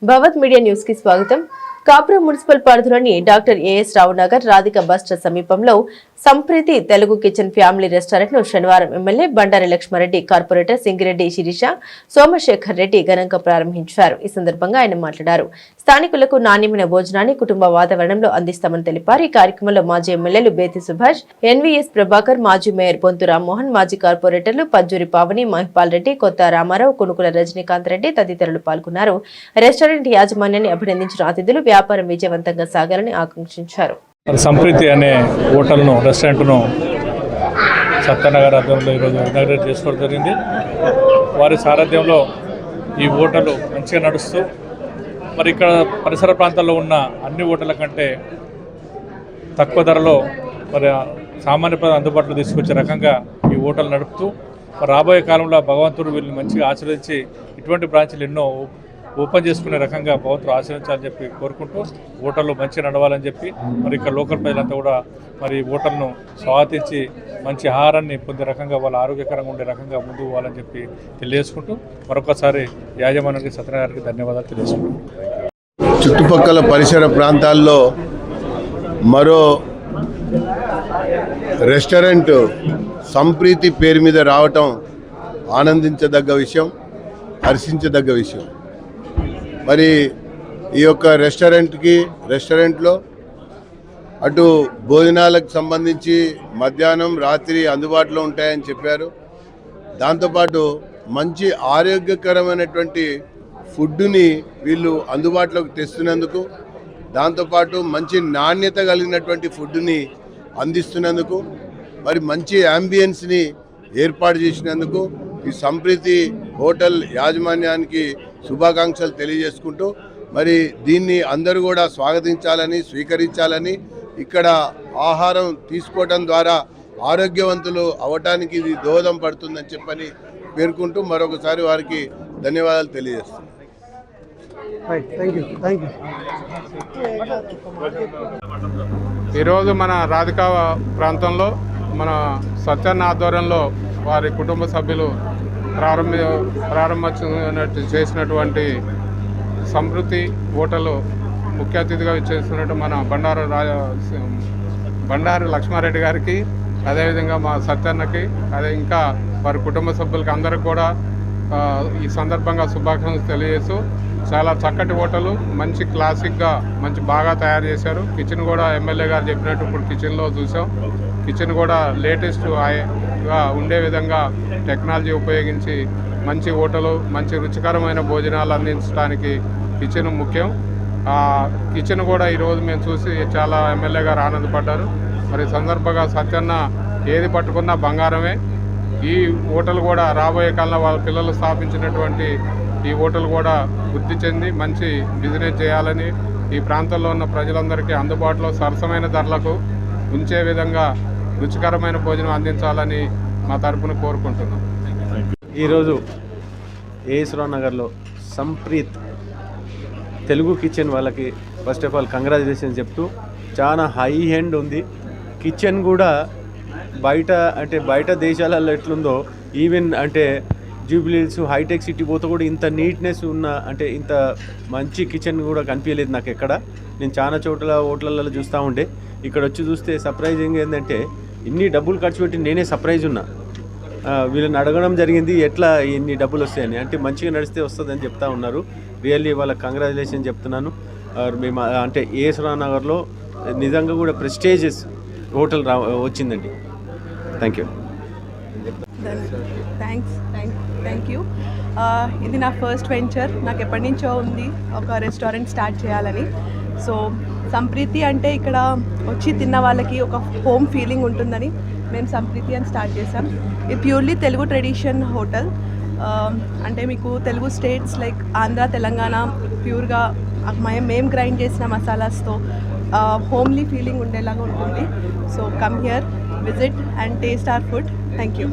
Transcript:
భవత్ media news కి స్వాగతం. కాపురం మున్సిపల్ పరిధిలోని డాక్టర్ ఏఎస్ రావు నగర్ రాధిక బస్ స్టాండ్ సమీపంలో Sampriti Telugu kitchen family restaurant ను శనివారం ఎమ్మెల్యే బండారి లక్ష్మారెడ్డి, కార్పొరేటర్ సింగిరెడ్డి శిరీష, సోమశేఖర్ రెడ్డి ఘనంగా ప్రారంభించారు. ఈ సందర్భంగా ఆయన మాట్లాడారు. స్థానికులకు నాణ్యమైన భోజనాన్ని కుటుంబ వాతావరణంలో అందిస్తామని తెలిపారు. ఈ కార్యక్రమంలో మాజీ ఎమ్మెల్యేలు బేతి సుభాష్, ఎన్వీఎస్ ప్రభాకర్, మాజీ మేయర్ బొంతు రామ్మోహన్, మాజీ కార్పొరేటర్లు పజ్జూరి పావని, మహిపాల్ రెడ్డి, కొత్త రామారావు, కొనుకుల రజనీకాంత్ రెడ్డి తదితరులు పాల్గొన్నారు. రెస్టారెంట్ యాజమాన్యాన్ని అభినందించిన అతిథులు వ్యాపారం విజయవంతంగా సాగాలని ఆకాంక్షించారు. సంప్రీతి అనే హోటల్ను, రెస్టారెంట్ను సత్యనగర్ ఆధ్వర్యంలో ఈరోజు ఇనాగ్రేట్ చేసుకోవడం జరిగింది. వారి సారథ్యంలో ఈ హోటల్ మంచిగా నడుస్తూ మరి ఇక్కడ పరిసర ప్రాంతాల్లో ఉన్న అన్ని హోటళ్ళ కంటే తక్కువ ధరలో మరి సామాన్య ప్రజలు అందుబాటులో తీసుకొచ్చే రకంగా ఈ హోటల్ నడుపుతూ మరి రాబోయే కాలంలో భగవంతుడు వీళ్ళని మంచిగా ఆశీర్వదించి ఇటువంటి బ్రాంచ్లు ఎన్నో ఓపెన్ చేసుకునే రకంగా భగవంతుడు ఆశీర్వించాలని చెప్పి కోరుకుంటూ హోటళ్ళు మంచిగా నడవాలని చెప్పి మరి ఇక్కడ లోకల్ ప్రజలంతా కూడా మరి హోటల్ను స్వాగతించి మంచి ఆహారాన్ని పొందే రకంగా వాళ్ళ ఆరోగ్యకరంగా ఉండే రకంగా ముందుకు పోవాలని చెప్పి తెలియజేసుకుంటూ మరొకసారి యాజమాన్యానికి సత్యనారాయణ గారికి ధన్యవాదాలు తెలియజేసుకుంటాం. చుట్టుపక్కల పరిసర ప్రాంతాల్లో మరో రెస్టారెంట్ సంప్రీతి పేరు మీద రావటం ఆనందించదగ్గ విషయం, హర్షించదగ్గ విషయం. మరి ఈ యొక్క రెస్టారెంట్లో అటు భోజనాలకు సంబంధించి మధ్యాహ్నం, రాత్రి అందుబాటులో ఉంటాయని చెప్పారు. దాంతోపాటు మంచి ఆరోగ్యకరమైనటువంటి ఫుడ్ని వీళ్ళు అందుబాటులోకి తెస్తున్నందుకు, దాంతోపాటు మంచి నాణ్యత కలిగినటువంటి ఫుడ్ని అందిస్తున్నందుకు, మరి మంచి యాంబియన్స్ని ఏర్పాటు చేసినందుకు ఈ సంప్రీతి హోటల్ యాజమాన్యానికి శుభాకాంక్షలు తెలియజేసుకుంటూ మరి దీన్ని అందరూ కూడా స్వాగతించాలని, స్వీకరించాలని, ఇక్కడ ఆహారం తీసుకోవడం ద్వారా ఆరోగ్యవంతులు అవటానికి ఇది దోహదం పడుతుందని చెప్పని పేర్కొంటూ మరొకసారి వారికి ధన్యవాదాలు తెలియజేస్తున్నాను. ఈరోజు మన రాధికా ప్రాంతంలో మన సత్యన్న ఆధ్వర్యంలో వారి కుటుంబ సభ్యులు చేసినటువంటి సంస్కృతి హోటల్ ముఖ్య అతిథిగా చేస్తున్నట్టు మన బండారి లక్ష్మారెడ్డి గారికి, అదేవిధంగా మా సత్యన్నకి, అదే ఇంకా వారి కుటుంబ సభ్యులకి అందరికి కూడా ఈ సందర్భంగా శుభాకాంక్షలు తెలియజేస్తూ చాలా చక్కటి హోటలు, మంచి క్లాసిక్గా మంచి బాగా తయారు చేశారు. కిచెన్ కూడా ఎమ్మెల్యే గారు చెప్పినట్టు ఇప్పుడు కిచెన్లో చూసాం. కిచెన్ కూడా లేటెస్ట్గా ఉండే విధంగా టెక్నాలజీ ఉపయోగించి మంచి హోటలు, మంచి రుచికరమైన భోజనాలు అందించడానికి కిచెన్ ముఖ్యం. కిచెన్ కూడా ఈరోజు మేము చూసి చాలా ఎమ్మెల్యే గారు ఆనందపడ్డారు. మరి సందర్భంగా సత్యన్న ఏది పట్టుకున్నా బంగారమే. ఈ హోటల్ కూడా రాబోయే కాలంలో వాళ్ళ పిల్లలు స్థాపించినటువంటి ఈ హోటల్ కూడా వృద్ధి చెంది మంచి బిజినెస్ చేయాలని, ఈ ప్రాంతంలో ఉన్న ప్రజలందరికీ అందుబాటులో సరసమైన ధరలకు ఉంచే విధంగా రుచికరమైన భోజనం అందించాలని మా తరపున కోరుకుంటున్నాం. ఈరోజు ఏఎస్ రావు నగర్లో సంప్రీత్ తెలుగు కిచెన్ వాళ్ళకి ఫస్ట్ ఆఫ్ ఆల్ కంగ్రాచులేషన్స్ చెప్తూ, చాలా హై ఎండ్ ఉంది కిచెన్ కూడా. బయట దేశాలలో ఎట్లుందో, ఈవెన్ అంటే జూబ్లీహిల్స్, హైటెక్ సిటీ పోతే కూడా ఇంత నీట్నెస్ ఉన్న, అంటే ఇంత మంచి కిచెన్ కూడా కనిపించలేదు నాకు ఎక్కడ. నేను చాలా చోట్ల హోటళ్ళలో చూస్తూ ఉండే, ఇక్కడ వచ్చి చూస్తే సర్ప్రైజింగ్ ఏంటంటే ఇన్ని డబ్బులు ఖర్చు పెట్టి నేనే సర్ప్రైజ్ ఉన్నా. వీళ్ళని అడగడం జరిగింది ఎట్లా ఇన్ని డబ్బులు వస్తాయని. అంటే మంచిగా నడిస్తే వస్తుందని చెప్తా ఉన్నారు. రియల్లీ వాళ్ళకి కంగ్రాచులేషన్ చెప్తున్నాను. మేము అంటే ఏఎస్ రావు నగర్లో నిజంగా కూడా ప్రెస్టీజియస్ హోటల్ వచ్చిందండి. Thank you. Thank you. ఇది నా ఫస్ట్ వెంచర్. నాకు ఎప్పటి నుంచో ఉంది ఒక రెస్టారెంట్ స్టార్ట్ చేయాలని. సో సంప్రీతి అంటే ఇక్కడ వచ్చి తిన్న వాళ్ళకి ఒక హోమ్ ఫీలింగ్ ఉంటుందని మేము సంప్రీతి అని స్టార్ట్ చేసాం. ఇది ప్యూర్లీ తెలుగు ట్రెడిషన్ హోటల్. అంటే మీకు తెలుగు స్టేట్స్ లైక్ ఆంధ్ర, తెలంగాణ ప్యూర్గా మేము గ్రైండ్ చేసిన మసాలాస్తో హోమ్లీ ఫీలింగ్ ఉండేలాగా ఉంటుంది. So come here, visit and taste our food. Thank you.